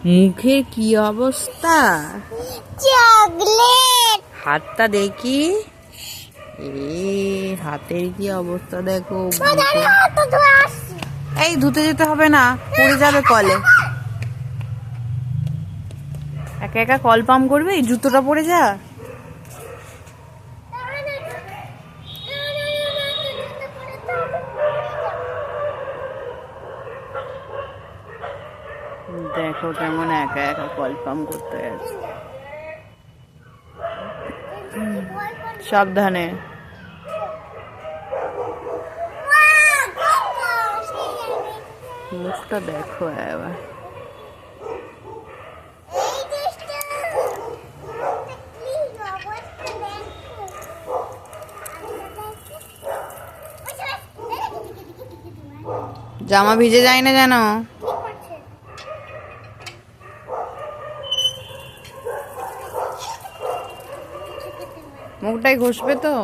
মুখের কি অবস্থা, চকলেট। হাতটা দেখি, হাতের কি অবস্থা দেখো। এই ধুতে যেতে হবে না, পড়ে যাবে কলে। একা একা কল পাম্প করবে, এই জুতোটা পরে যা। দেখো কেমন একা একা কল পাম্প করতে গেছে। সাবধানে। মুখটা দেখো এবার। জামা ভিজে যায় না যেন। মুখটাই ঘষবে তো।